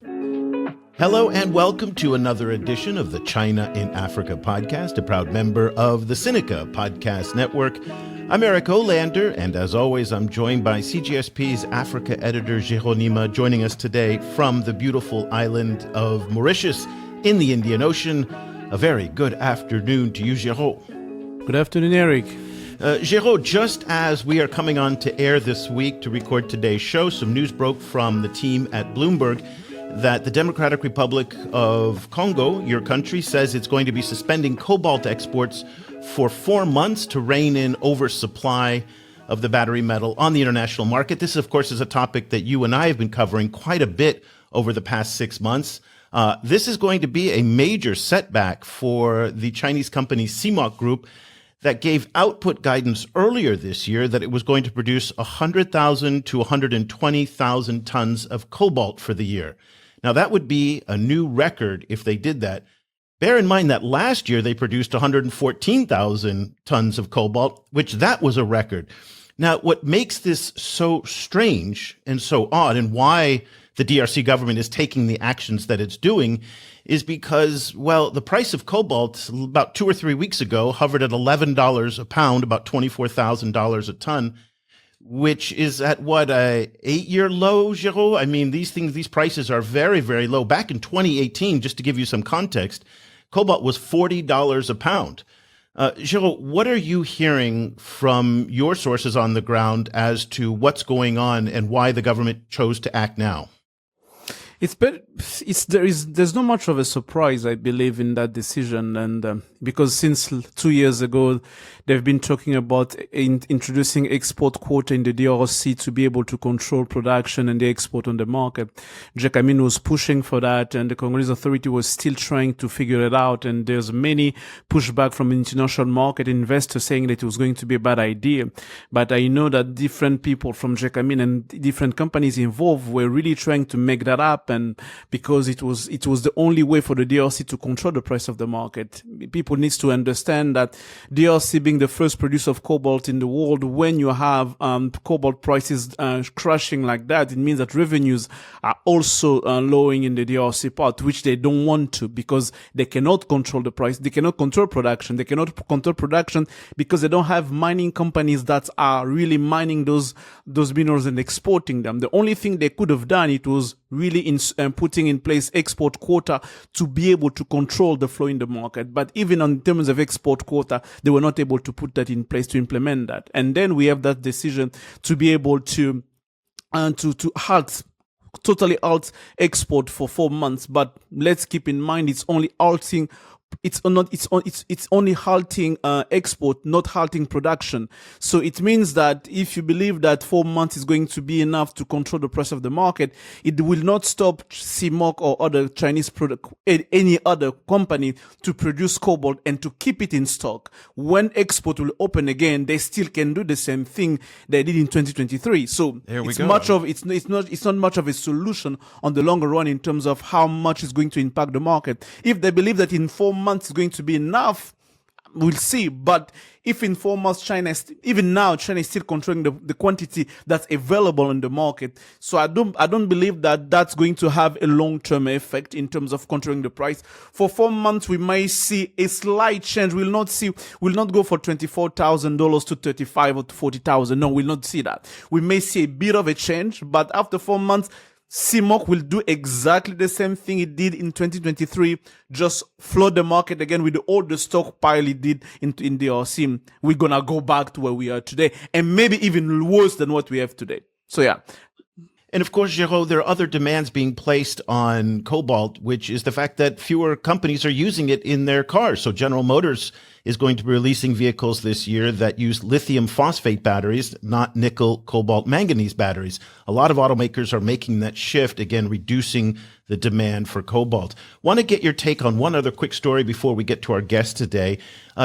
Hello and welcome to another edition of the China in Africa podcast, a proud member of the Sinica Podcast Network. I'm Eric Olander, and as always, I'm joined by CGSP's Africa editor, Geraud, joining us today from the beautiful island of Mauritius in the Indian Ocean. A very good afternoon to you, Geraud. Good afternoon, Eric. Geraud, just as we are coming on to air this week to record today's show, some news broke from the team at Bloomberg that the Democratic Republic of Congo, your country, says it's going to be suspending cobalt exports for 4 months to rein in oversupply of the battery metal on the international market. This, of course, is a topic that you and I have been covering quite a bit over the past 6 months. This is going to be a major setback for the Chinese company CMOC Group that gave output guidance earlier this year that it was going to produce 100,000 to 120,000 tons of cobalt for the year. Now, that would be a new record if they did that. Bear in mind that last year they produced 114,000 tons of cobalt, which that was a record. Now, what makes this so strange and so odd, and why the DRC government is taking the actions that it's doing, is because, well, the price of cobalt about 2 or 3 weeks ago hovered at $11 a pound, about $24,000 a ton, which is at what, a 8-year low, Geraud? I mean, these prices are very, very low. Back in 2018, just to give you some context, cobalt was $40 a pound. Geraud, what are you hearing from your sources on the ground as to what's going on and why the government chose to act now? There's not much of a surprise, I believe, in that decision, and because since 2 years ago, they've been talking about introducing export quota in the DRC to be able to control production and the export on the market. Jacquemin was pushing for that, and the Congolese authority was still trying to figure it out. And there's many pushback from international market investors saying that it was going to be a bad idea. But I know that different people from Jacquemin and different companies involved were really trying to make that happen, because it was the only way for the DRC to control the price of the market. People need to understand that DRC being the first producer of cobalt in the world, when you have cobalt prices crashing like that, it means that revenues are also lowering in the DRC part, which they don't want to, because they cannot control the price, they cannot control production, because they don't have mining companies that are really mining those minerals and exporting them. The only thing they could have done, it was really putting in place export quota to be able to control the flow in the market. But even in terms of export quota, they were not able to put that in place to implement that. And then we have that decision to be able to totally halt export for 4 months. But let's keep in mind, it's only halting. It's only halting export, not halting production. So it means that if you believe that 4 months is going to be enough to control the price of the market, it will not stop CMOC or other Chinese any other company to produce cobalt and to keep it in stock. When export will open again, they still can do the same thing they did in 2023. So it's not much of a solution on the longer run in terms of how much is going to impact the market. If they believe that in 4 months is going to be enough, we'll see. But if in 4 months China is still controlling the quantity that's available in the market, so I don't believe that that's going to have a long-term effect in terms of controlling the price. For 4 months, we may see a slight change. We'll not go for $24,000 to $35,000 or to $40,000. No, we'll not see that. We may see a bit of a change, but after 4 months, CMOC will do exactly the same thing it did in 2023, just flood the market again with all the stockpile it did in DRC. We're going to go back to where we are today, and maybe even worse than what we have today. So yeah. And of course, Geraud, there are other demands being placed on cobalt, which is the fact that fewer companies are using it in their cars. So General Motors is going to be releasing vehicles this year that use lithium phosphate batteries, not nickel, cobalt, manganese batteries. A lot of automakers are making that shift, again, reducing the demand for cobalt. Want to get your take on one other quick story before we get to our guest today.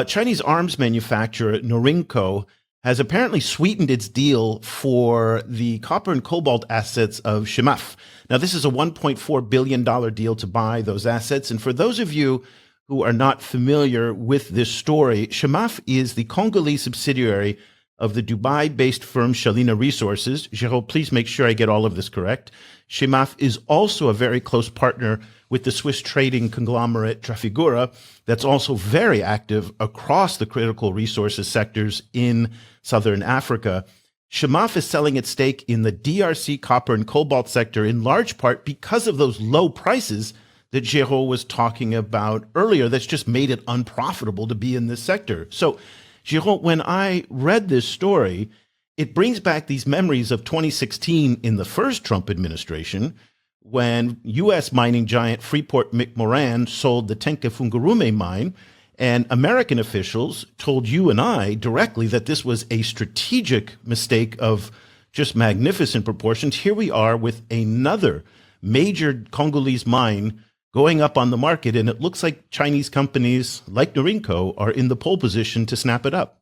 Chinese arms manufacturer Norinko has apparently sweetened its deal for the copper and cobalt assets of Chemaf. Now, this is a $1.4 billion deal to buy those assets. And for those of you who are not familiar with this story, Chemaf is the Congolese subsidiary of the Dubai-based firm Shalina Resources. Geraud, please make sure I get all of this correct. Chemaf is also a very close partner with the Swiss trading conglomerate Trafigura that's also very active across the critical resources sectors in southern Africa. Chemaf is selling its stake in the DRC copper and cobalt sector in large part because of those low prices that Geraud was talking about earlier. That's just made it unprofitable to be in this sector. So, Geraud, when I read this story, it brings back these memories of 2016 in the first Trump administration, when U.S. mining giant Freeport-McMoran sold the Tenke-Fungurume mine, and American officials told you and I directly that this was a strategic mistake of just magnificent proportions. Here we are with another major Congolese mine going up on the market, and it looks like Chinese companies like Norinko are in the pole position to snap it up.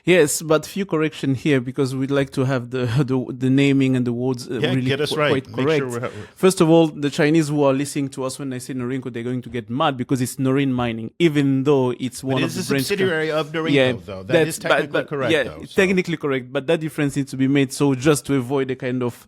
Yes, but few correction here, because we'd like to have the naming and the words really get us right. quite correct. Make sure First of all, the Chinese who are listening to us when I say Norinko, they're going to get mad because it's Norin Mining, even though it's one of the branch. It's a subsidiary of Norinko, though. That is technically correct, though. It's technically correct, but that difference needs to be made. So just to avoid the kind of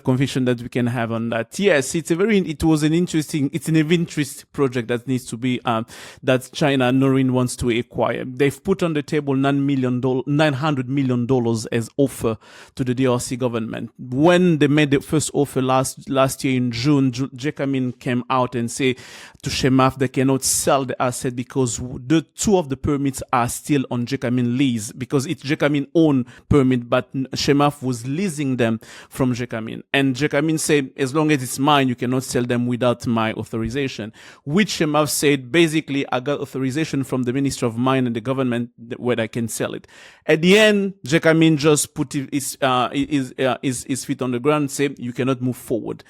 confusion that we can have on that. Yes, it's an interest project that needs to be that China Norin wants to acquire. They've put on the table $900 million as offer to the DRC government. When they made the first offer last year in June, Jekamin came out and said to Chemaf they cannot sell the asset because the two of the permits are still on Jekamin lease, because it's Jekamin own permit, but Chemaf was leasing them from Jekamin. And Jekamin said, as long as it's mine, you cannot sell them without my authorization. Which Chemaf said, basically, I got authorization from the Minister of Mine and the government where I can sell it. At the end, Jekamin just put his feet on the ground and said, you cannot move forward.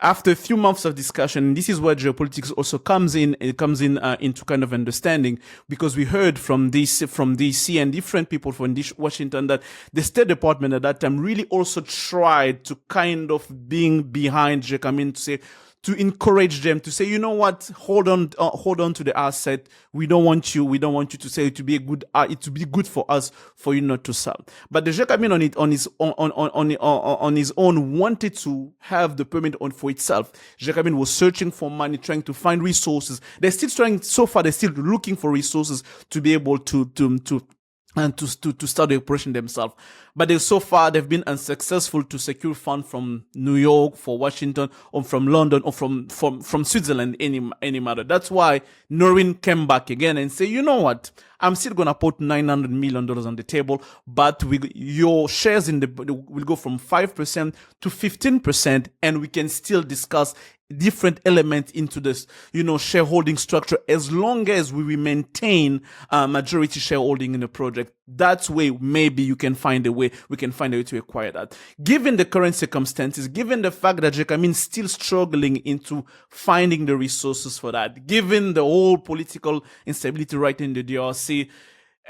After a few months of discussion, this is where geopolitics also comes in. It comes in into kind of understanding, because we heard from DC and different people from Washington that the State Department at that time really also tried to kind of being behind Jekamin to encourage them to say, you know what, hold on to the asset. We don't want you to say it to be good for us, for you not to sell. But the Jekamin on his own wanted to have the permit for itself. Jekamin was searching for money, trying to find resources. They're still looking for resources to be able to start the operation themselves. But so far, they've been unsuccessful to secure funds from New York, for Washington, or from London, or from Switzerland, any matter. That's why Norin came back again and say, you know what? I'm still going to put $900 million on the table, but your shares will go from 5% to 15%, and we can still discuss different elements into this, shareholding structure, as long as we maintain majority shareholding in the project. That's where maybe we can find a way to acquire that. Given the current circumstances, given the fact that Jekamin is still struggling into finding the resources for that, given the whole political instability right in the DRC,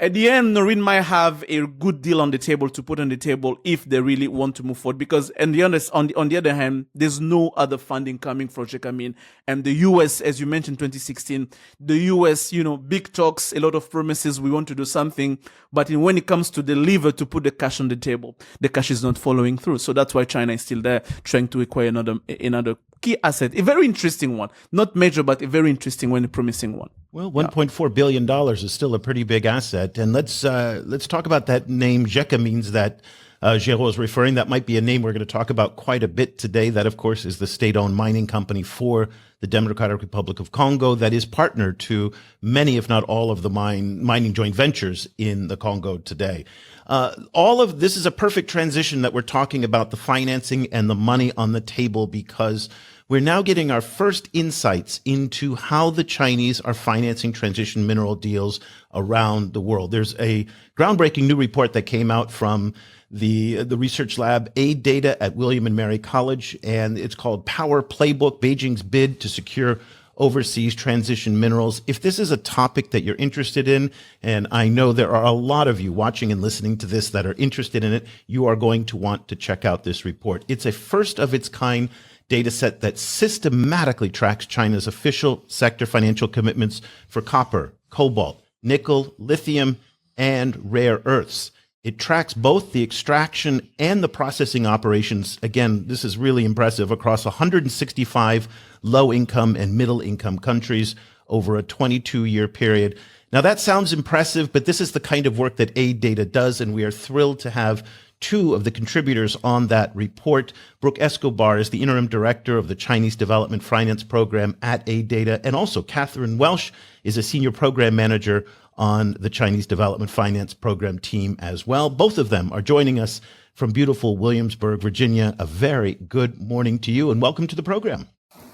at the end, Norin might have a good deal on the table to put on the table if they really want to move forward. Because on the other hand, there's no other funding coming from Jekamin. And the U.S., as you mentioned, 2016, the U.S., big talks, a lot of promises, we want to do something. But when it comes to deliver, to put the cash on the table, the cash is not following through. So that's why China is still there, trying to acquire another key asset. A very interesting one. Not major, but a very interesting one, a promising one. Well, $1.4 billion is still a pretty big asset. And let's talk about that name, Jekamin, that Geraud is referring. That might be a name we're going to talk about quite a bit today. That, of course, is the state-owned mining company for the Democratic Republic of Congo that is partner to many, if not all, of the mining joint ventures in the Congo today. All of this is a perfect transition that we're talking about the financing and the money on the table, because we're now getting our first insights into how the Chinese are financing transition mineral deals around the world. There's a groundbreaking new report that came out from the research lab AidData at William and Mary College, and it's called Power Playbook: Beijing's Bid to Secure Overseas Transition Minerals. If this is a topic that you're interested in, and I know there are a lot of you watching and listening to this that are interested in it, you are going to want to check out this report. It's a first of its kind data set that systematically tracks China's official sector financial commitments for copper, cobalt, nickel, lithium, and rare earths. It tracks both the extraction and the processing operations. Again, this is really impressive, across 165 low-income and middle-income countries over a 22-year period. Now, that sounds impressive, but this is the kind of work that AidData does, and we are thrilled to have two of the contributors on that report. Brooke Escobar is the interim director of the Chinese Development Finance Program at AidData, and also Katherine Walsh is a senior program manager on the Chinese Development Finance Program team as well. Both of them are joining us from beautiful Williamsburg, Virginia. A very good morning to you, and welcome to the program.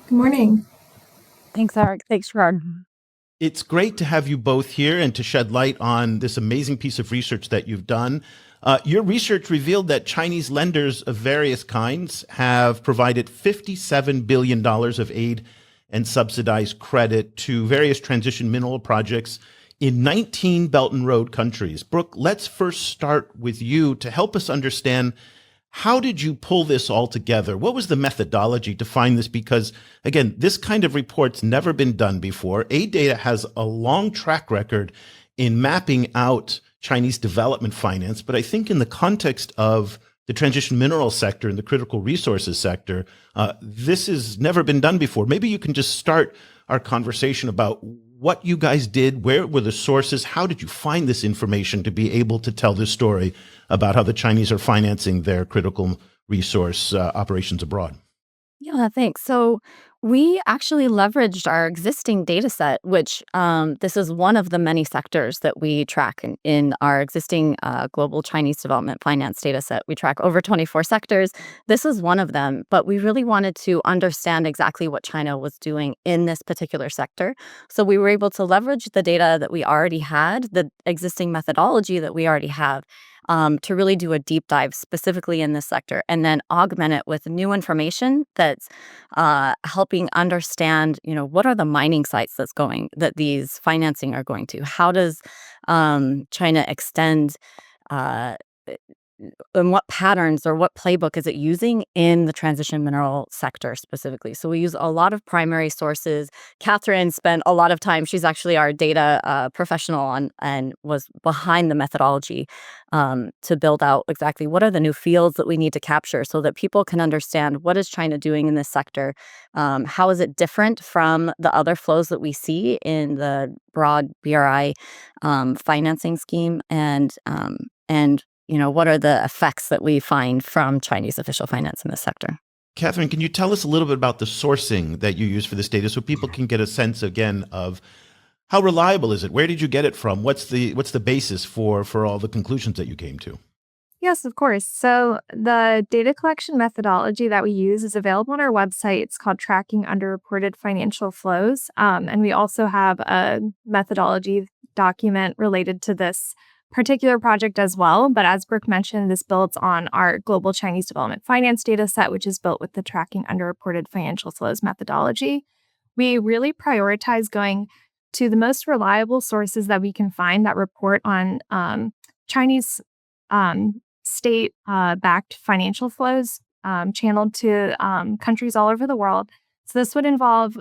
Good morning. Thanks, Eric. Thanks, Gerard. It's great to have you both here and to shed light on this amazing piece of research that you've done. Your research revealed that Chinese lenders of various kinds have provided $57 billion of aid and subsidized credit to various transition mineral projects in 19 Belt and Road countries. Brooke, let's first start with you to help us understand, how did you pull this all together? What was the methodology to find this? Because, again, this kind of report's never been done before. AidData has a long track record in mapping out Chinese development finance, but I think in the context of the transition mineral sector and the critical resources sector, this has never been done before. Maybe you can just start our conversation about what you guys did, where were the sources, how did you find this information to be able to tell this story about how the Chinese are financing their critical resource operations abroad? Yeah, thanks. So we actually leveraged our existing data set, which this is one of the many sectors that we track in our existing global Chinese development finance data set. We track over 24 sectors. This is one of them, but we really wanted to understand exactly what China was doing in this particular sector. So we were able to leverage the data that we already had, the existing methodology that we already have, to really do a deep dive specifically in this sector, and then augment it with new information that's helping understand, what are the mining sites that these financing are going to? How does China extend? And what patterns or what playbook is it using in the transition mineral sector specifically? So we use a lot of primary sources. Katherine spent a lot of time. She's actually our data professional and was behind the methodology to build out exactly what are the new fields that we need to capture so that people can understand what is China doing in this sector. How is it different from the other flows that we see in the broad BRI financing scheme, and what are the effects that we find from Chinese official finance in this sector? Katherine, can you tell us a little bit about the sourcing that you use for this data so people can get a sense, again, of how reliable is it? Where did you get it from? What's the basis for all the conclusions that you came to? Yes, of course. So the data collection methodology that we use is available on our website. It's called Tracking Underreported Financial Flows. And we also have a methodology document related to this particular project as well. But as Brooke mentioned, this builds on our global Chinese development finance data set, which is built with the Tracking Underreported Financial Flows methodology. We really prioritize going to the most reliable sources that we can find that report on Chinese state-backed financial flows channeled to countries all over the world. So this would involve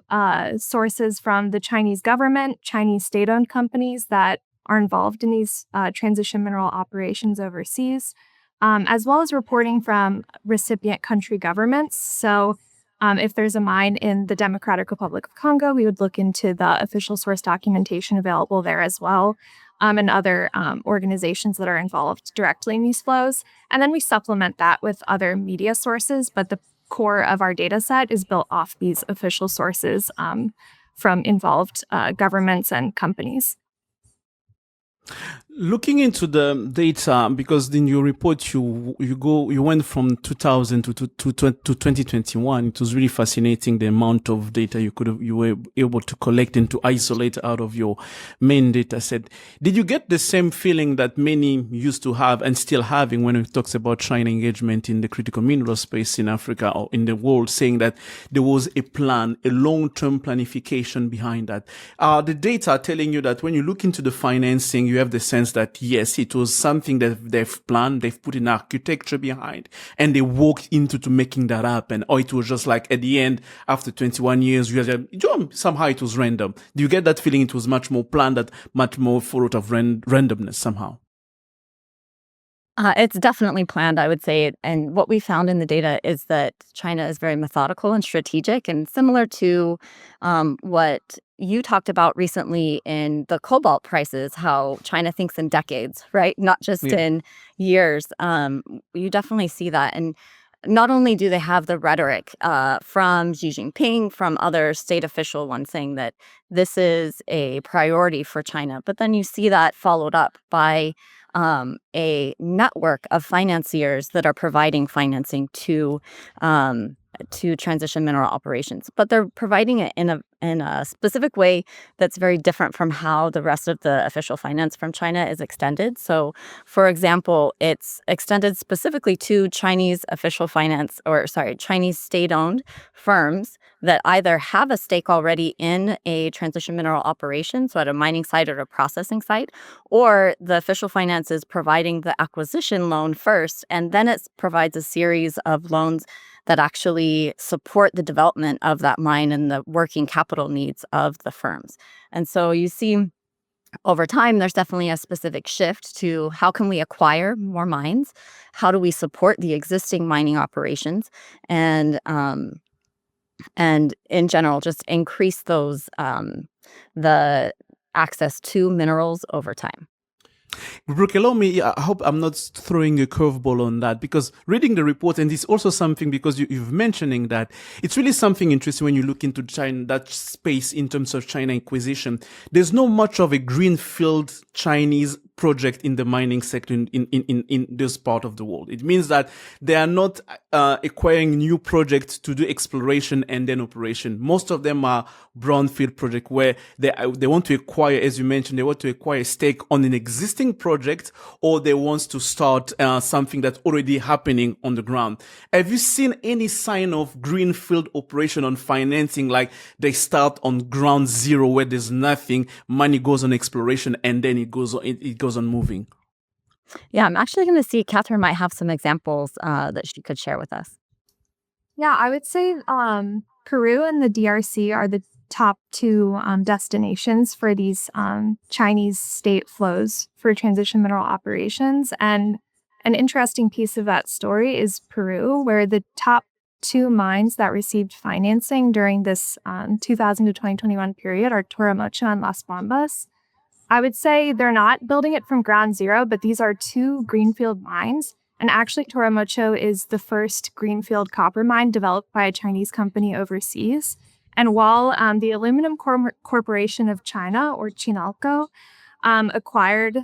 sources from the Chinese government, Chinese state-owned companies that are involved in these transition mineral operations overseas, as well as reporting from recipient country governments. So if there's a mine in the Democratic Republic of Congo, we would look into the official source documentation available there as well, and other organizations that are involved directly in these flows. And then we supplement that with other media sources, but the core of our data set is built off these official sources from involved governments and companies. Looking into the data, because in your report you went from 2000 to 2021. It was really fascinating the amount of data you were able to collect and to isolate out of your main data set. Did you get the same feeling that many used to have and still having when it talks about China engagement in the critical mineral space in Africa or in the world, saying that there was a plan, a long-term planification behind that? Are the data telling you that when you look into the financing, you have the sense sense that yes, it was something that they've planned, they've put in architecture behind, and they walked into to making that happen. Or it was just like at the end, after 21 years, somehow it was random. Do you get that feeling it was much more planned, that much more full of randomness somehow? It's definitely planned, I would say. And what we found in the data is that China is very methodical and strategic, and similar to what you talked about recently in the cobalt prices, how China thinks in decades, right? Not just in years. You definitely see that. And not only do they have the rhetoric from Xi Jinping, from other state official ones saying that this is a priority for China, but then you see that followed up by a network of financiers that are providing financing to transition mineral operations. But they're providing it in a specific way that's very different from how the rest of the official finance from China is extended. So, for example, it's extended specifically to Chinese official finance, Chinese state-owned firms that either have a stake already in a transition mineral operation, so at a mining site or a processing site, or the official finance is providing the acquisition loan first, and then it provides a series of loans that actually support the development of that mine and the working capital needs of the firms. And so you see over time, there's definitely a specific shift to how can we acquire more mines? How do we support the existing mining operations? And in general, just increase those the access to minerals over time. Brooke, allow me, I hope I'm not throwing a curveball on that, because reading the report, and it's also something because you've mentioning that, it's really something interesting when you look into China, that space in terms of China acquisition. There's not much of a greenfield Chinese project in the mining sector in this part of the world. It means that they are not acquiring new projects to do exploration and then operation. Most of them are brownfield projects where they want to acquire, as you mentioned, they want to acquire a stake on an existing project, or they want to start something that's already happening on the ground. Have you seen any sign of greenfield operation on financing, like they start on ground zero where there's nothing, money goes on exploration, and then it goes on moving? Yeah, I'm actually going to see Katherine might have some examples that she could share with us. Yeah, I would say Peru and the DRC are the top two destinations for these Chinese state flows for transition mineral operations. And an interesting piece of that story is Peru, where the top two mines that received financing during this 2000 to 2021 period are Toramocho and Las Bambas. I would say they're not building it from ground zero, but these are two greenfield mines. And actually, Toramocho is the first greenfield copper mine developed by a Chinese company overseas. And while the Aluminum Corporation of China, or Chinalco, acquired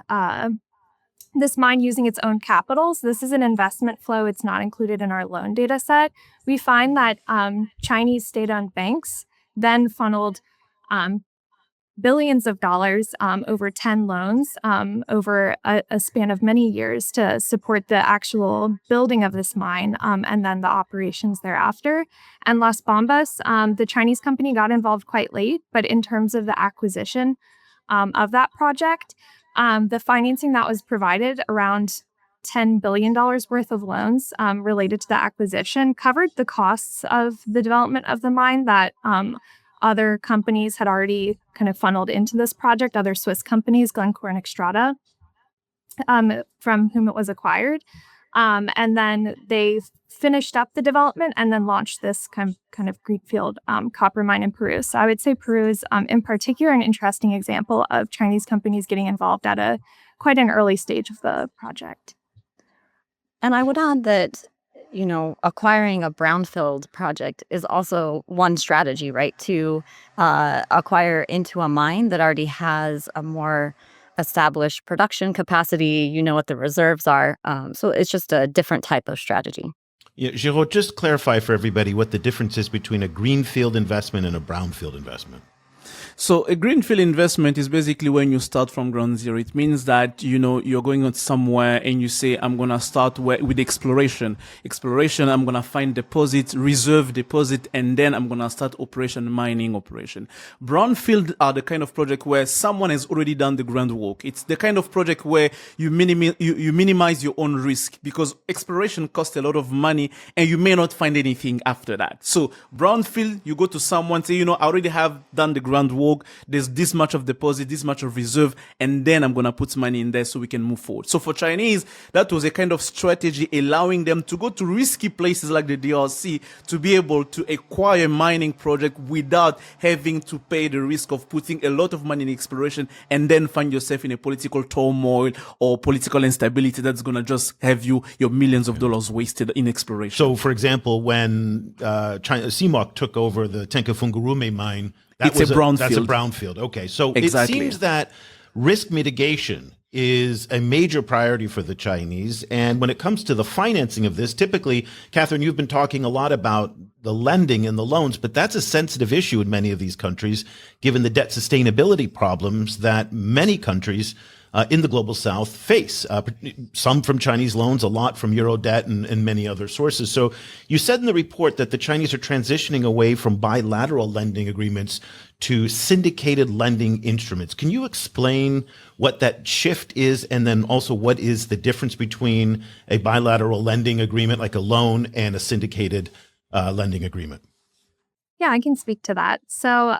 this mine using its own capitals, this is an investment flow. It's not included in our loan data set. We find that Chinese state-owned banks then funneled billions of dollars over 10 loans over a span of many years to support the actual building of this mine and then the operations thereafter. And Las Bambas, the Chinese company got involved quite late, but in terms of the acquisition of that project, the financing that was provided, around $10 billion worth of loans related to the acquisition, covered the costs of the development of the mine that other companies had already kind of funneled into this project, other Swiss companies, Glencore and Xstrata, from whom it was acquired. And then they finished up the development and then launched this kind of greenfield copper mine in Peru. So I would say Peru is in particular an interesting example of Chinese companies getting involved at quite an early stage of the project. And I would add that, acquiring a brownfield project is also one strategy, right? To acquire into a mine that already has a more established production capacity, what the reserves are. So it's just a different type of strategy. Yeah, Geraud, just clarify for everybody what the difference is between a greenfield investment and a brownfield investment. So a greenfield investment is basically when you start from ground zero. It means that, you're going on somewhere and you say, I'm going to start with exploration. Exploration, I'm going to find deposit, reserve deposit, and then I'm going to start mining operation. Brownfield are the kind of project where someone has already done the groundwork. It's the kind of project where you minimize your own risk, because exploration costs a lot of money and you may not find anything after that. So brownfield, you go to someone, say, I already have done the groundwork. There's this much of deposit, this much of reserve, and then I'm going to put money in there so we can move forward. So for Chinese, that was a kind of strategy allowing them to go to risky places like the DRC to be able to acquire a mining project without having to pay the risk of putting a lot of money in exploration and then find yourself in a political turmoil or political instability that's going to just have your millions of dollars wasted in exploration. So, for example, when CIMOC took over the Tenkafungurume mine, that's a brownfield. Okay, so exactly. It seems that risk mitigation is a major priority for the Chinese. And when it comes to the financing of this, typically, Katherine, you've been talking a lot about the lending and the loans, but that's a sensitive issue in many of these countries, given the debt sustainability problems that many countries in the global south face, some from Chinese loans, a lot from Euro debt and many other sources. So you said in the report that the Chinese are transitioning away from bilateral lending agreements to syndicated lending instruments. Can you explain what that shift is, and then also what is the difference between a bilateral lending agreement like a loan and a syndicated lending agreement? Yeah, I can speak to that. So,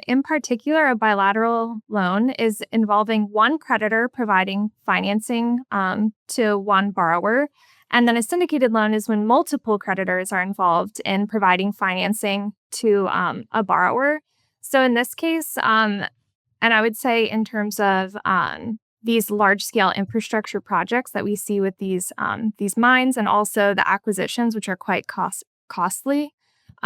in particular, a bilateral loan is involving one creditor providing financing to one borrower. And then a syndicated loan is when multiple creditors are involved in providing financing to a borrower. So, in this case, and I would say in terms of these large-scale infrastructure projects that we see with these mines, and also the acquisitions, which are quite costly.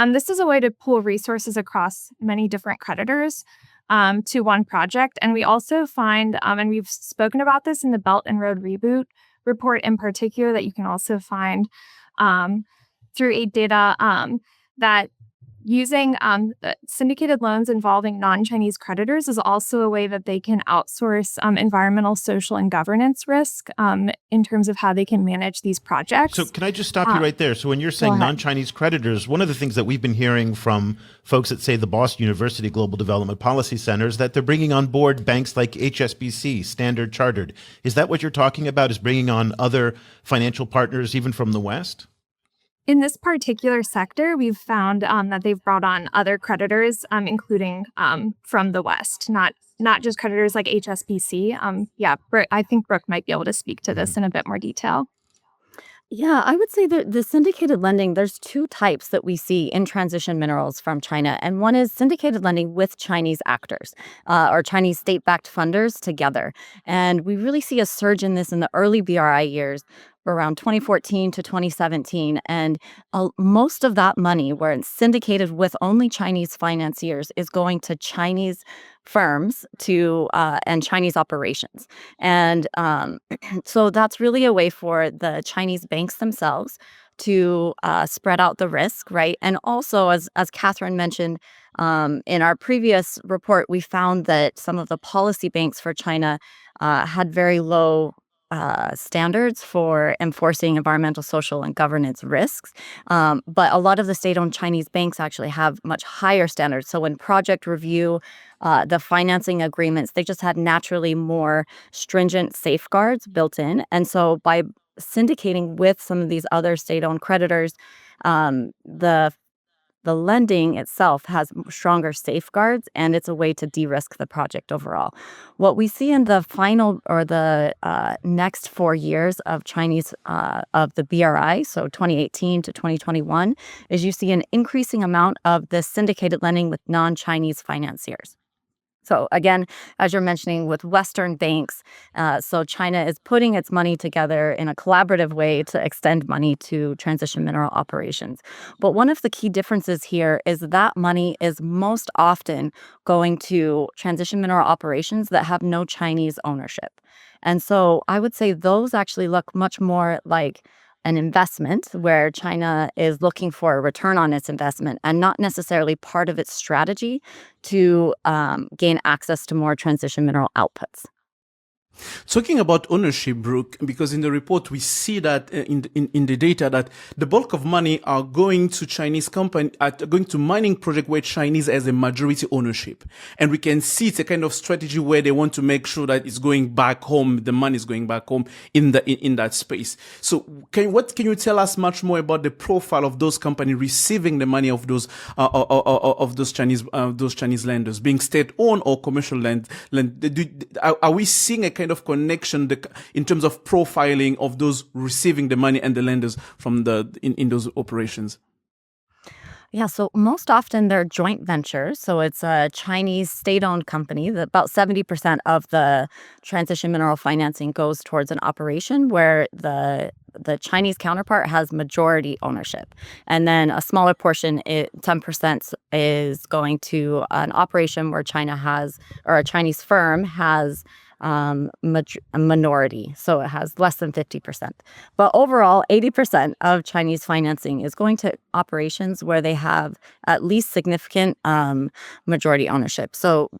This is a way to pool resources across many different creditors to one project. And we also find, and we've spoken about this in the Belt and Road Reboot report in particular, that you can also find through AidData, that using syndicated loans involving non-Chinese creditors is also a way that they can outsource environmental, social, and governance risk in terms of how they can manage these projects. So can I just stop you right there? So when you're saying non-Chinese creditors, one of the things that we've been hearing from folks at, say, the Boston University Global Development Policy Center is that they're bringing on board banks like HSBC, Standard Chartered. Is that what you're talking about, is bringing on other financial partners even from the West? In this particular sector, we've found that they've brought on other creditors, including from the West, not just creditors like HSBC. Brooke, I think Brooke might be able to speak to this in a bit more detail. Yeah, I would say that the syndicated lending, there's two types that we see in transition minerals from China. And one is syndicated lending with Chinese actors or Chinese state-backed funders together. And we really see a surge in this in the early BRI years, around 2014 to 2017. And most of that money, where it's syndicated with only Chinese financiers, is going to Chinese firms and Chinese operations. And so that's really a way for the Chinese banks themselves to spread out the risk, right? And also, as Katherine mentioned, in our previous report, we found that some of the policy banks for China had very low standards for enforcing environmental, social, and governance risks. But a lot of the state-owned Chinese banks actually have much higher standards. So when project review, the financing agreements, they just had naturally more stringent safeguards built in. And so by syndicating with some of these other state-owned creditors, the lending itself has stronger safeguards, and it's a way to de-risk the project overall. What we see in the final or the next 4 years of Chinese of the BRI, so 2018 to 2021, is you see an increasing amount of this syndicated lending with non-Chinese financiers. So again, as you're mentioning, with Western banks, so China is putting its money together in a collaborative way to extend money to transition mineral operations. But one of the key differences here is that money is most often going to transition mineral operations that have no Chinese ownership. And so I would say those actually look much more like an investment where China is looking for a return on its investment and not necessarily part of its strategy to gain access to more transition mineral outputs. Talking about ownership, Brooke, because in the report we see that in the data that the bulk of money are going to Chinese company, going to mining project where Chinese has a majority ownership, and we can see it's a kind of strategy where they want to make sure that it's going back home, the money is going back home in that space. So, what can you tell us much more about the profile of those companies receiving the money of those Chinese lenders, being state-owned or commercial land? Are we seeing a kind of connection in terms of profiling of those receiving the money and the lenders from in those operations? Yeah, so most often they're joint ventures. So it's a Chinese state-owned company that about 70% of the transition mineral financing goes towards an operation where the Chinese counterpart has majority ownership. And then a smaller portion, 10%, is going to an operation where China has, or a Chinese firm has a minority, so it has less than 50%. But overall, 80% of Chinese financing is going to operations where they have at least significant majority ownership. So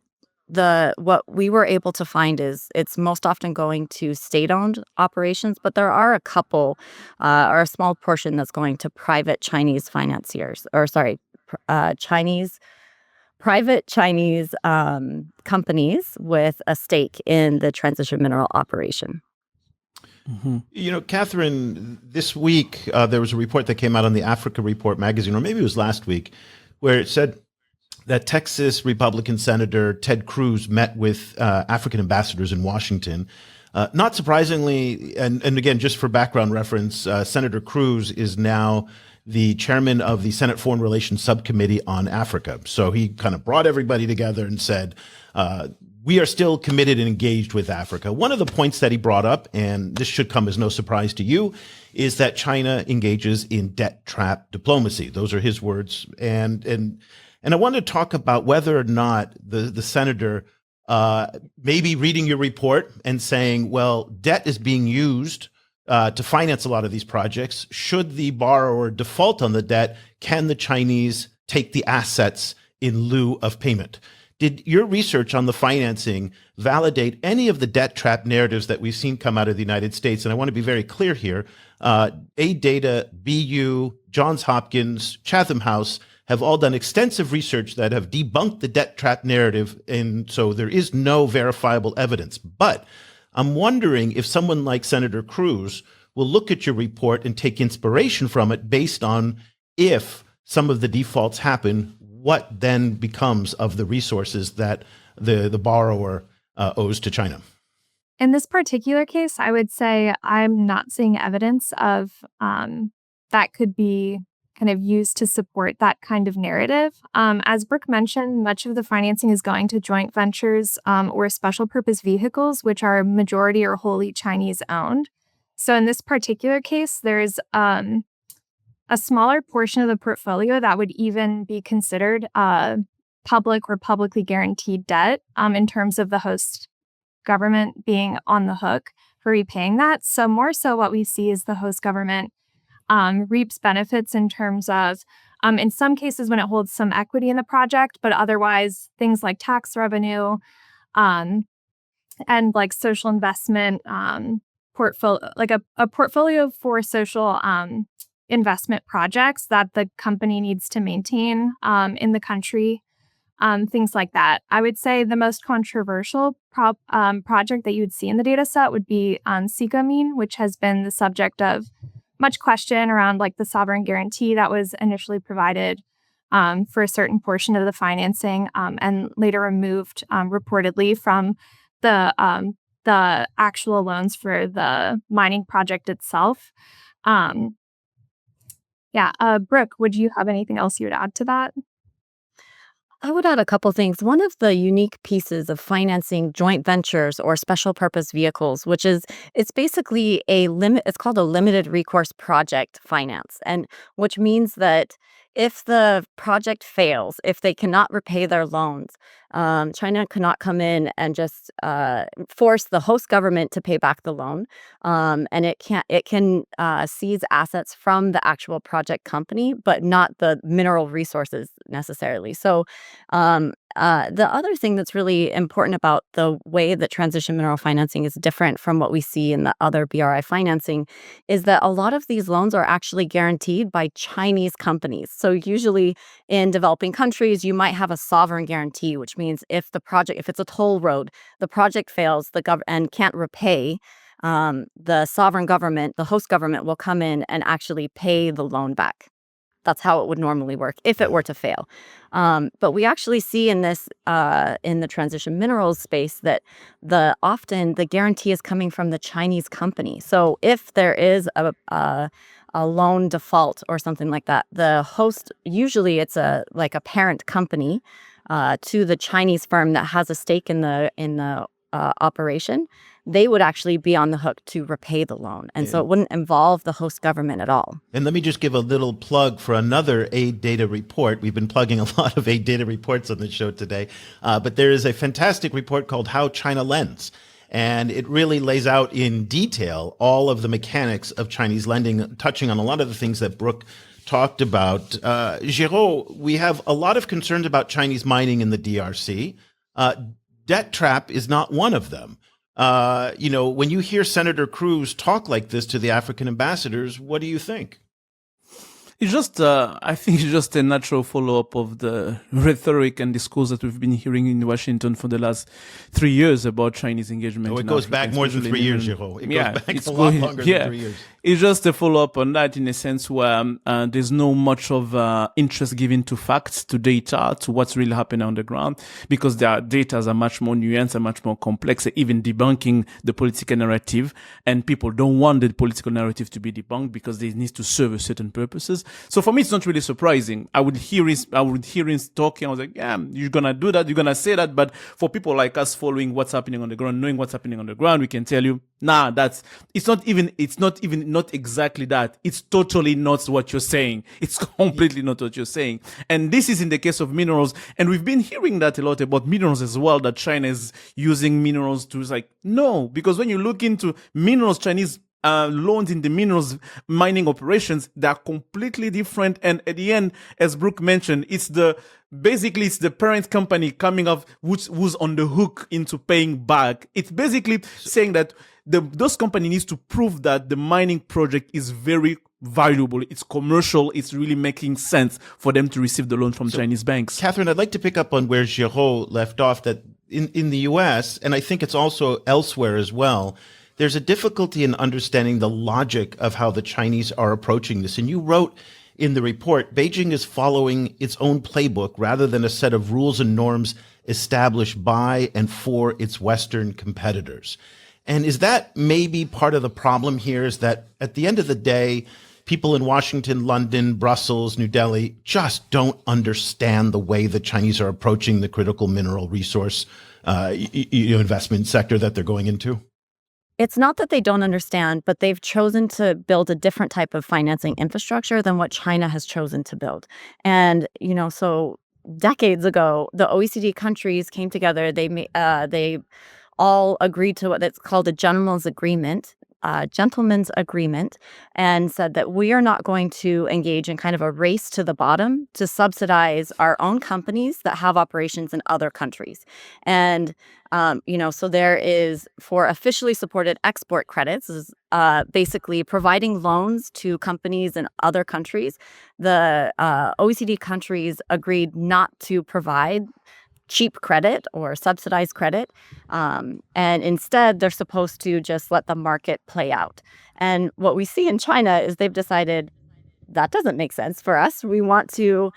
what we were able to find is it's most often going to state-owned operations, but there are a couple, or a small portion that's going to private Chinese financiers, or sorry, private Chinese companies with a stake in the transition mineral operation. Mm-hmm. You know, Katherine, this week there was a report that came out on the Africa Report magazine, or maybe it was last week, where it said that Texas Republican Senator Ted Cruz met with African ambassadors in Washington. Not surprisingly, and again, just for background reference, Senator Cruz is now the chairman of the Senate Foreign Relations Subcommittee on Africa. So he kind of brought everybody together and said, we are still committed and engaged with Africa. One of the points that he brought up, and this should come as no surprise to you, is that China engages in debt trap diplomacy. Those are his words. And I want to talk about whether or not the senator maybe reading your report and saying, well, debt is being used to finance a lot of these projects. Should the borrower default on the debt, can the Chinese take the assets in lieu of payment? Did your research on the financing validate any of the debt trap narratives that we've seen come out of the United States? And I want to be very clear here. AidData, BU, Johns Hopkins, Chatham House have all done extensive research that have debunked the debt trap narrative. And so there is no verifiable evidence. But I'm wondering if someone like Senator Cruz will look at your report and take inspiration from it based on if some of the defaults happen, what then becomes of the resources that the borrower owes to China. In this particular case, I would say I'm not seeing evidence of that could be kind of used to support that kind of narrative. As Brooke mentioned, much of the financing is going to joint ventures or special purpose vehicles, which are majority or wholly Chinese owned. So in this particular case, there's a smaller portion of the portfolio that would even be considered public or publicly guaranteed debt in terms of the host government being on the hook for repaying that. So more so what we see is the host government reaps benefits in terms of, in some cases when it holds some equity in the project, but otherwise things like tax revenue and like social investment portfolio, like a portfolio for social investment projects that the company needs to maintain in the country, things like that. I would say the most controversial project that you would see in the data set would be Sekamine, which has been the subject of much question around like the sovereign guarantee that was initially provided for a certain portion of the financing and later removed reportedly from the actual loans for the mining project itself. Brooke, would you have anything else you would add to that? I would add a couple things. One of the unique pieces of financing joint ventures or special purpose vehicles, which is, it's basically it's called a limited recourse project finance, and which means that if the project fails, if they cannot repay their loans, China cannot come in and just force the host government to pay back the loan, and it can seize assets from the actual project company, but not the mineral resources necessarily. So. The other thing that's really important about the way that transition mineral financing is different from what we see in the other BRI financing is that a lot of these loans are actually guaranteed by Chinese companies. So usually in developing countries, you might have a sovereign guarantee, which means if it's a toll road, the project fails, and can't repay, the sovereign government, the host government, will come in and actually pay the loan back. That's how it would normally work if it were to fail. But we actually see in this, in the transition minerals space, that often the guarantee is coming from the Chinese company. So if there is a loan default or something like that, the host, usually it's like a parent company to the Chinese firm that has a stake in the operation. They would actually be on the hook to repay the loan. And so it wouldn't involve the host government at all. And let me just give a little plug for another AidData report. We've been plugging a lot of AidData reports on the show today, but there is a fantastic report called How China Lends. And it really lays out in detail all of the mechanics of Chinese lending, touching on a lot of the things that Brooke talked about. Geraud, we have a lot of concerns about Chinese mining in the DRC. Debt trap is not one of them. When you hear Senator Cruz talk like this to the African ambassadors, what do you think? It's just, I think it's just a natural follow-up of the rhetoric and discourse that we've been hearing in Washington for the last 3 years about Chinese engagement. Oh, it goes back more than 3 years, Geraud. It goes back a lot longer than 3 years. It's just a follow-up on that, in a sense where there's no much of interest given to facts, to data, to what's really happening on the ground, because their data are much more nuanced and much more complex, even debunking the political narrative. And people don't want the political narrative to be debunked because they need to serve a certain purposes. So for me, it's not really surprising. I would hear him talking. I was like, yeah, you're going to do that. You're going to say that. But for people like us following what's happening on the ground, knowing what's happening on the ground, we can tell you, nah, it's not exactly that. It's totally not what you're saying. It's completely not what you're saying. And this is in the case of minerals. And we've been hearing that a lot about minerals as well, that China is using minerals to, no, because when you look into minerals, Chinese loans in the minerals mining operations, they are completely different. And at the end, as Brooke mentioned, it's the parent company coming up who's on the hook into paying back. It's basically saying that those companies needs to prove that the mining project is very valuable, it's commercial, it's really making sense for them to receive the loan from Chinese banks. Katherine, I'd like to pick up on where Geraud left off, that in the U.S., and I think it's also elsewhere as well, there's a difficulty in understanding the logic of how the Chinese are approaching this. And you wrote in the report, Beijing is following its own playbook rather than a set of rules and norms established by and for its Western competitors. And is that maybe part of the problem here, is that at the end of the day, people in Washington, London, Brussels, New Delhi just don't understand the way the Chinese are approaching the critical mineral resource investment sector that they're going into? It's not that they don't understand, but they've chosen to build a different type of financing infrastructure than what China has chosen to build. And, so decades ago, the OECD countries came together. They all agreed to what's called a gentleman's agreement, and said that we are not going to engage in kind of a race to the bottom to subsidize our own companies that have operations in other countries. And, so there is, for officially supported export credits, is basically providing loans to companies in other countries. The OECD countries agreed not to provide cheap credit or subsidized credit. And instead, they're supposed to just let the market play out. And what we see in China is they've decided that doesn't make sense for us. We want to,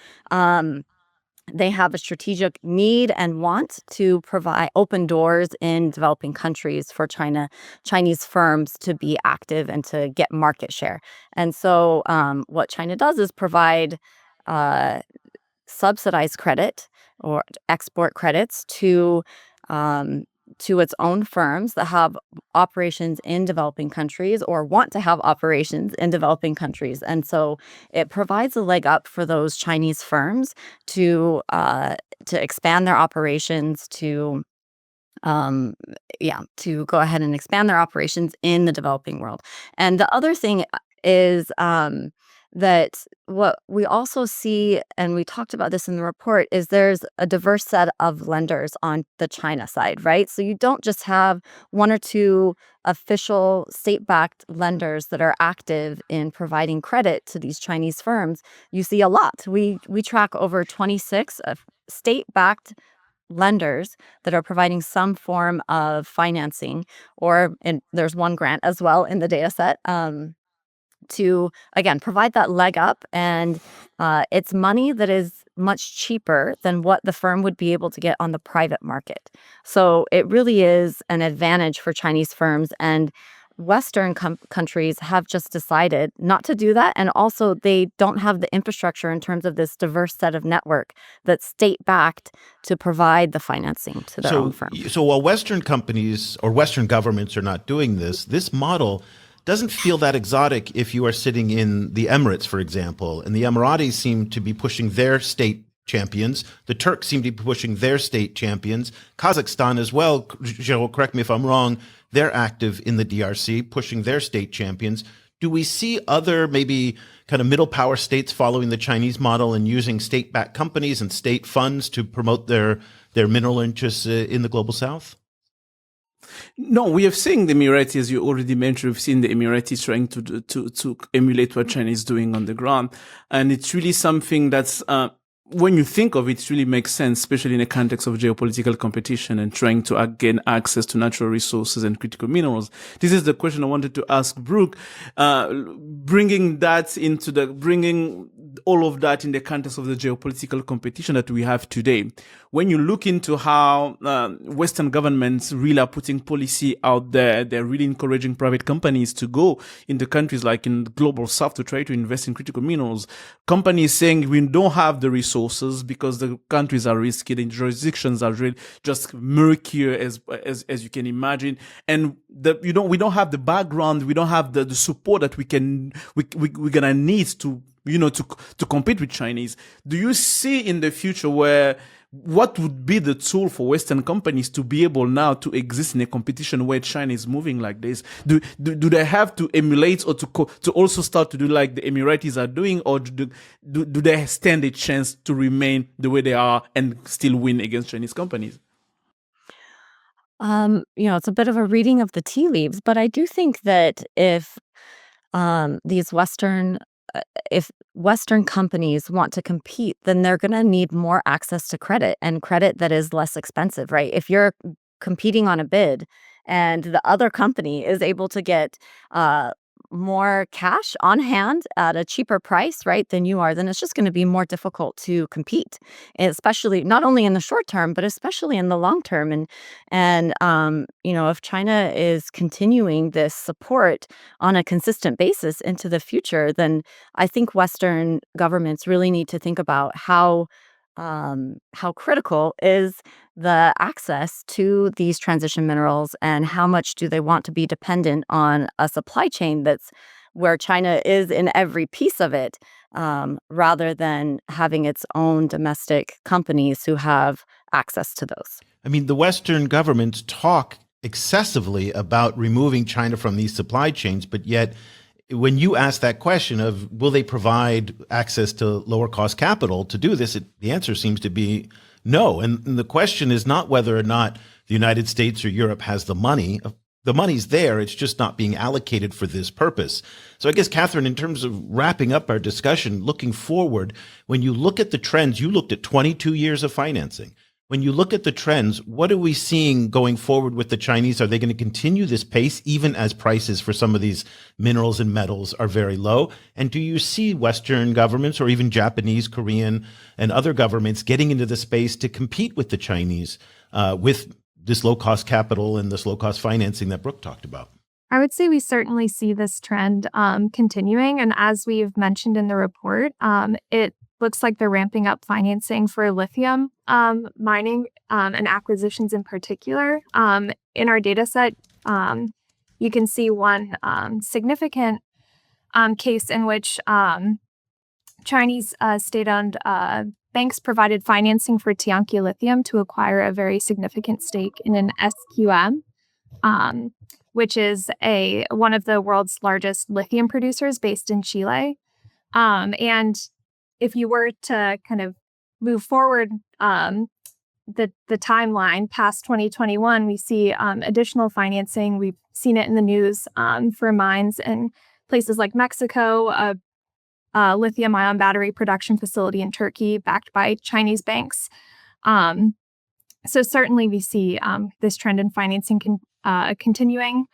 they have a strategic need and want to provide open doors in developing countries for Chinese firms to be active and to get market share. And so what China does is provide subsidized credit or export credits to to its own firms that have operations in developing countries or want to have operations in developing countries. And so it provides a leg up for those Chinese firms to expand their operations, to go ahead and expand their operations in the developing world. And the other thing is that what we also see, and we talked about this in the report, is there's a diverse set of lenders on the China side, right? So you don't just have one or two official state-backed lenders that are active in providing credit to these Chinese firms. You see a lot. We track over 26 of state-backed lenders that are providing some form of financing, and there's one grant as well in the data set, to, again, provide that leg up. And it's money that is much cheaper than what the firm would be able to get on the private market. So it really is an advantage for Chinese firms. And Western countries have just decided not to do that. And also, they don't have the infrastructure in terms of this diverse set of network that's state-backed to provide the financing to their own firms. So while Western companies or Western governments are not doing this model doesn't feel that exotic if you are sitting in the Emirates, for example. And the Emiratis seem to be pushing their state champions. The Turks seem to be pushing their state champions. Kazakhstan as well, Geraud, correct me if I'm wrong, they're active in the DRC, pushing their state champions. Do we see other maybe kind of middle power states following the Chinese model and using state-backed companies and state funds to promote their mineral interests in the global south? No, we have seen the Emiratis, as you already mentioned, we've seen the Emiratis trying to emulate what China is doing on the ground. And it's really something that's, when you think of it, it really makes sense, especially in the context of geopolitical competition and trying to gain access to natural resources and critical minerals. This is the question I wanted to ask Brooke, bringing all of that in the context of the geopolitical competition that we have today. When you look into how Western governments really are putting policy out there, they're really encouraging private companies to go into countries like in the global south to try to invest in critical minerals. Companies saying we don't have the resources because the countries are risky, the jurisdictions are really just murkier as you can imagine, and we don't have the background, we don't have the support that we're gonna need to compete with Chinese. Do you see in the future what would be the tool for Western companies to be able now to exist in a competition where China is moving like this? Do they have to emulate or to also start to do like the Emiratis are doing, or do they stand a chance to remain the way they are and still win against Chinese companies? It's a bit of a reading of the tea leaves, but I do think that if Western companies want to compete, then they're going to need more access to credit, and credit that is less expensive, right? If you're competing on a bid and the other company is able to get more cash on hand at a cheaper price, right, than you are, then it's just going to be more difficult to compete, especially not only in the short term, but especially in the long term. And if China is continuing this support on a consistent basis into the future, then I think Western governments really need to think about how critical is the access to these transition minerals, and how much do they want to be dependent on a supply chain that's where China is in every piece of it, rather than having its own domestic companies who have access to those. I mean, the Western governments talk excessively about removing China from these supply chains, but yet when you ask that question of will they provide access to lower cost capital to do this, the answer seems to be no. And the question is not whether or not the United States or Europe has the money. The money's there. It's just not being allocated for this purpose. So I guess, Katherine, in terms of wrapping up our discussion, looking forward, when you look at the trends, you looked at 22 years of financing. When you look at the trends, what are we seeing going forward with the Chinese? Are they going to continue this pace even as prices for some of these minerals and metals are very low? And do you see Western governments or even Japanese, Korean, and other governments getting into the space to compete with the Chinese with this low-cost capital and this low-cost financing that Brooke talked about? I would say we certainly see this trend continuing. And as we've mentioned in the report, it looks like they're ramping up financing for lithium mining and acquisitions in particular. In our data set, you can see one significant case in which Chinese state-owned banks provided financing for Tianqi Lithium to acquire a very significant stake in an SQM, which is one of the world's largest lithium producers based in Chile. And if you were to kind of move forward the timeline past 2021, we see additional financing. We've seen it in the news for mines in places like Mexico, a lithium-ion battery production facility in Turkey backed by Chinese banks. So certainly we see this trend in financing continuing,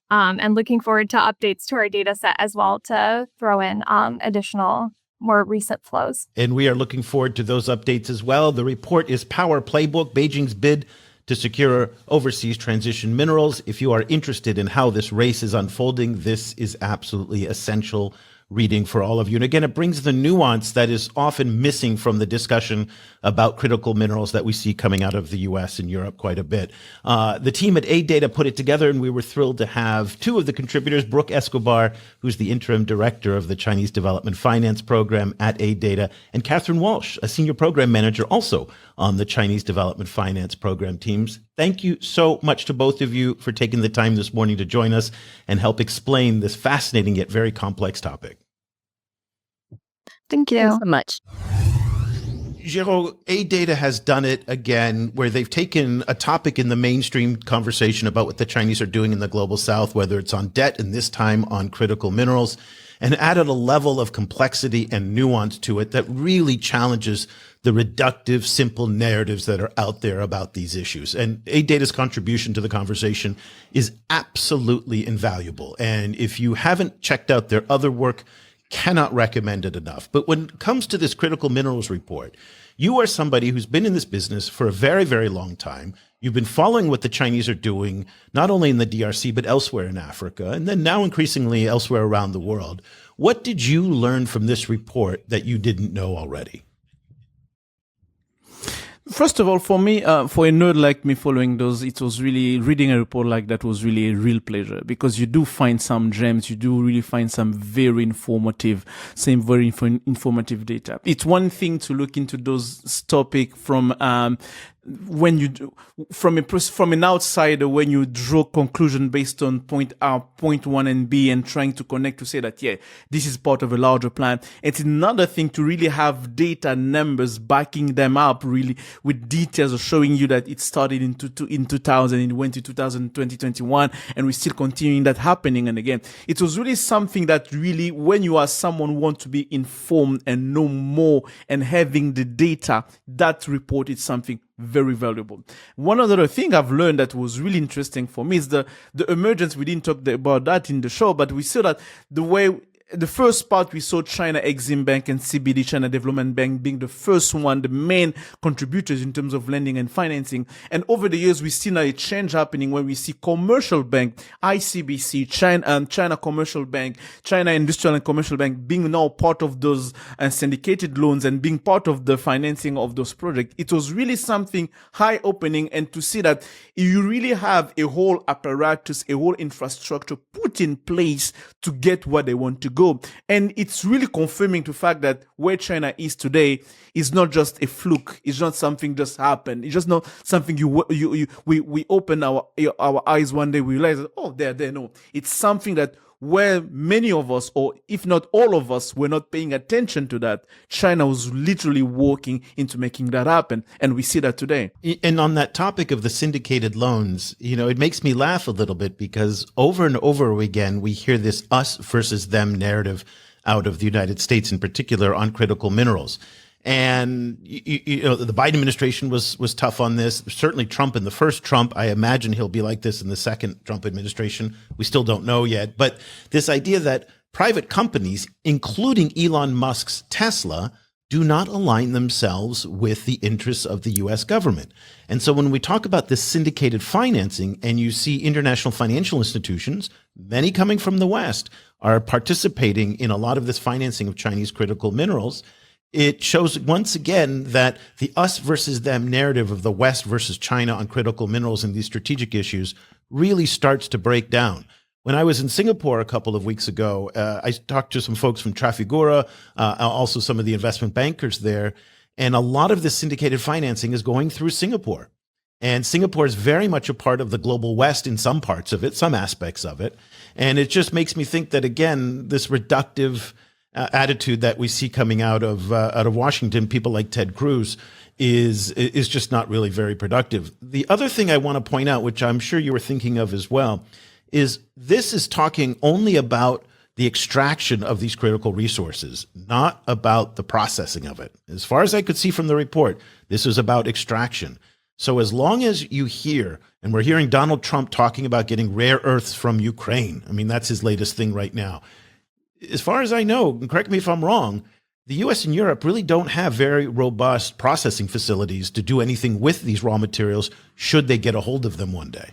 and looking forward to updates to our data set as well to throw in additional more recent flows. And we are looking forward to those updates as well. The report is Power Playbook, Beijing's bid to secure overseas transition minerals. If you are interested in how this race is unfolding, this is absolutely essential reading for all of you. And again, it brings the nuance that is often missing from the discussion about critical minerals that we see coming out of the US and Europe quite a bit. The team at AidData put it together, and we were thrilled to have two of the contributors, Brooke Escobar, who's the interim director of the Chinese Development Finance Program at AidData, and Katherine Walsh, a senior program manager also on the Chinese Development Finance Program teams. Thank you so much to both of you for taking the time this morning to join us and help explain this fascinating yet very complex topic. Thank you. Thanks so much. Geraud, AidData has done it again, where they've taken a topic in the mainstream conversation about what the Chinese are doing in the global south, whether it's on debt and this time on critical minerals, and added a level of complexity and nuance to it that really challenges the reductive, simple narratives that are out there about these issues. And AidData's contribution to the conversation is absolutely invaluable. And if you haven't checked out their other work, cannot recommend it enough. But when it comes to this critical minerals report, you are somebody who's been in this business for a very, very long time. You've been following what the Chinese are doing, not only in the DRC, but elsewhere in Africa, and then now increasingly elsewhere around the world. What did you learn from this report that you didn't know already? First of all, for me, for a nerd like me following those, it was really, reading a report like that was really a real pleasure, because you do find some gems, you do really find some very informative informative data. It's one thing to look into those topics from, when you do, from an outsider, when you draw conclusion based on point A, point 1 and B, and trying to connect to say that, yeah, this is part of a larger plan. It's another thing to really have data numbers backing them up, really, with details of showing you that it started in 2000, it went to 2021, and we're still continuing that happening. And again, it was really something that really, when you are someone who want to be informed and know more and having the data, that report is something very valuable. One other thing I've learned that was really interesting for me is the emergence. We didn't talk about that in the show, but we saw that the first part, we saw China Exim Bank and CBD, China Development Bank, being the first one, the main contributors in terms of lending and financing. And over the years, we see now a change happening when we see commercial bank, ICBC, China Commercial Bank, China Industrial and Commercial Bank being now part of those syndicated loans and being part of the financing of those projects. It was really something eye-opening, and to see that you really have a whole apparatus, a whole infrastructure put in place to get what they want to go. And it's really confirming the fact that where China is today is not just a fluke. It's not something just happened. It's just not something we open our eyes one day, we realize, oh, there. No, it's something that where many of us, or if not all of us, were not paying attention to that, China was literally working into making that happen. And we see that today. And on that topic of the syndicated loans, it makes me laugh a little bit, because over and over again, we hear this us versus them narrative out of the United States in particular on critical minerals. And the Biden administration was tough on this. Certainly Trump in the first Trump. I imagine he'll be like this in the second Trump administration. We still don't know yet. But this idea that private companies, including Elon Musk's Tesla, do not align themselves with the interests of the U.S. government. And so when we talk about this syndicated financing, and you see international financial institutions, many coming from the West, are participating in a lot of this financing of Chinese critical minerals, it shows once again that the us versus them narrative of the West versus China on critical minerals and these strategic issues really starts to break down. When I was in Singapore a couple of weeks ago, I talked to some folks from Trafigura, also some of the investment bankers there, and a lot of this syndicated financing is going through Singapore. And Singapore is very much a part of the global West in some parts of it, some aspects of it. And it just makes me think that, again, this reductive attitude that we see coming out of Washington, people like Ted Cruz, is just not really very productive. The other thing I want to point out, which I'm sure you were thinking of as well, is this is talking only about the extraction of these critical resources, not about the processing of it. As far as I could see from the report, this is about extraction. So as long as you hear, and we're hearing Donald Trump talking about getting rare earths from Ukraine, I mean, that's his latest thing right now. As far as I know, and correct me if I'm wrong, the US and Europe really don't have very robust processing facilities to do anything with these raw materials should they get a hold of them one day.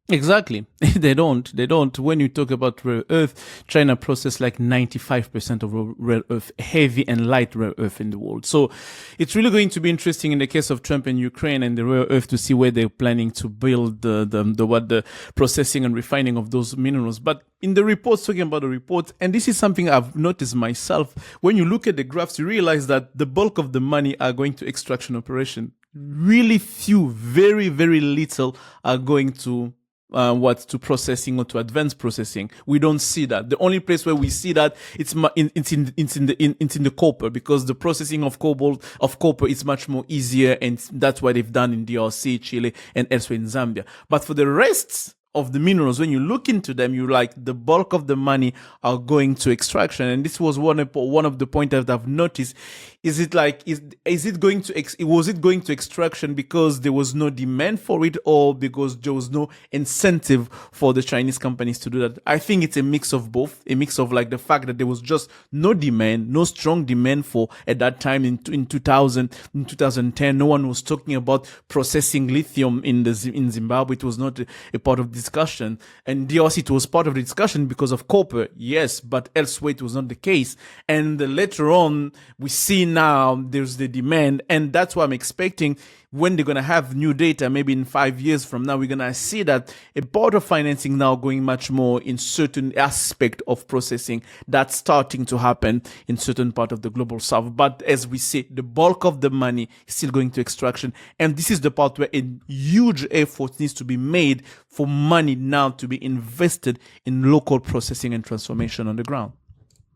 Exactly. They don't. When you talk about rare earth, China processes like 95% of rare earth, heavy and light rare earth in the world. So it's really going to be interesting in the case of Trump and Ukraine and the rare earth to see where they're planning to build the processing and refining of those minerals. But in the reports, talking about the reports, and this is something I've noticed myself, when you look at the graphs, you realize that the bulk of the money are going to extraction operation. Really few, very, very little are going to to processing or to advanced processing. We don't see that. The only place where we see that it's in the copper, because the processing of copper is much more easier, and that's what they've done in DRC, Chile, and elsewhere in Zambia. But for the rest of the minerals, when you look into them, you like the bulk of the money are going to extraction. And this was one of the points that I've noticed. Was it going to extraction because there was no demand for it, or because there was no incentive for the Chinese companies to do that? I think it's a mix of both. A mix of like the fact that there was just no demand, no strong demand for at that time in 2000, in 2010. No one was talking about processing lithium in Zimbabwe. It was not a part of discussion. And DRC, it was part of the discussion because of copper, yes, but elsewhere it was not the case. And later on, we see now there's the demand, and that's why I'm expecting when they're going to have new data, maybe in 5 years from now, we're going to see that a part of financing now going much more in certain aspect of processing. That's starting to happen in certain part of the global south. But as we say, the bulk of the money is still going to extraction. And this is the part where a huge effort needs to be made for money now to be invested in local processing and transformation on the ground.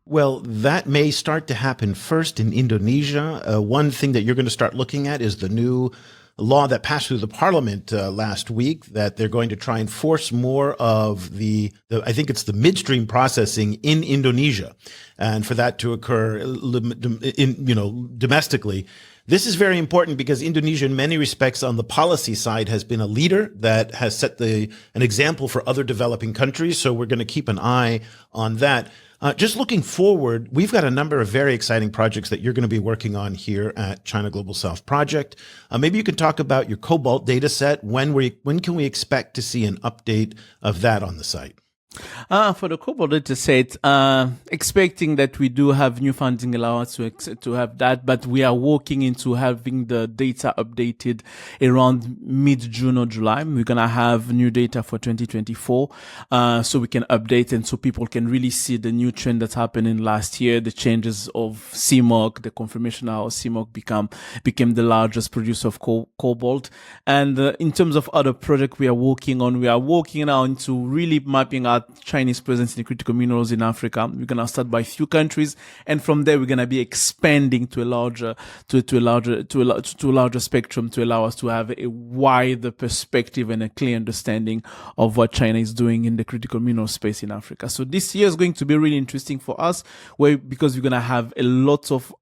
Well, that may start to happen first in Indonesia. One thing that you're going to start looking at is the new law that passed through the parliament last week, that they're going to try and force more of the I think it's the midstream processing in Indonesia, and for that to occur domestically. This is very important because Indonesia, in many respects, on the policy side, has been a leader that has set an example for other developing countries. So we're going to keep an eye on that. Just looking forward, we've got a number of very exciting projects that you're going to be working on here at China Global South Project. Maybe you can talk about your cobalt data set. When can we expect to see an update of that on the site? For the cobalt data set, expecting that we do have new funding allowance to have that, but we are working into having the data updated around mid-June or July. We're going to have new data for 2024, so we can update and so people can really see the new trend that's happening last year, the changes of CMOC, the confirmation how CMOC became the largest producer of cobalt. And in terms of other projects we are working now into really mapping out Chinese presence in critical minerals in Africa. We're gonna start by a few countries, and from there we're gonna be expanding to a larger spectrum to allow us to have a wider perspective and a clear understanding of what China is doing in the critical mineral space in Africa. So this year is going to be really interesting for us, because we're gonna have a lot of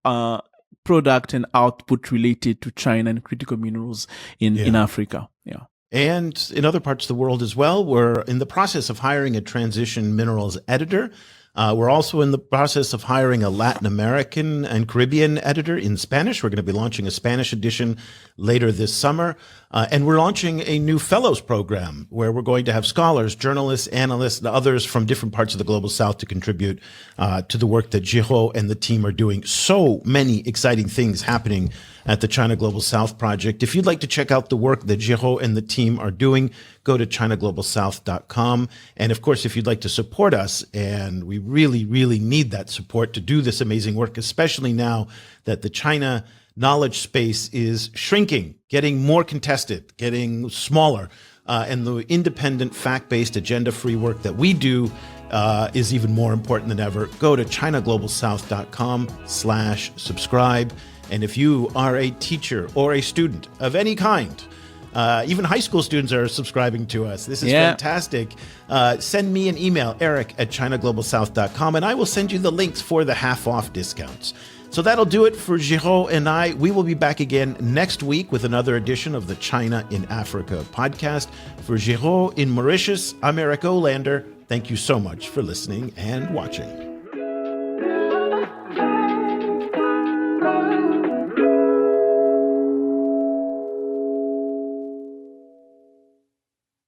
product and output related to China and critical minerals in Africa. Yeah. And in other parts of the world as well, we're in the process of hiring a transition minerals editor. We're also in the process of hiring a Latin American and Caribbean editor in Spanish. We're going to be launching a Spanish edition later this summer. And we're launching a new fellows program where we're going to have scholars, journalists, analysts, and others from different parts of the Global South to contribute to the work that Geraud and the team are doing. So many exciting things happening at the China Global South Project. If you'd like to check out the work that Geraud and the team are doing, go to ChinaGlobalSouth.com. And of course, if you'd like to support us, and we really, really need that support to do this amazing work, especially now that the China knowledge space is shrinking, getting more contested, getting smaller, and the independent, fact-based, agenda-free work that we do is even more important than ever. Go to ChinaGlobalSouth.com/subscribe. And if you are a teacher or a student of any kind, even high school students are subscribing to us. This is fantastic. Send me an email, eric@ChinaGlobalSouth.com, and I will send you the links for the half-off discounts. So that'll do it for Geraud and I. We will be back again next week with another edition of the China in Africa podcast. For Geraud in Mauritius, I'm Eric Olander. Thank you so much for listening and watching.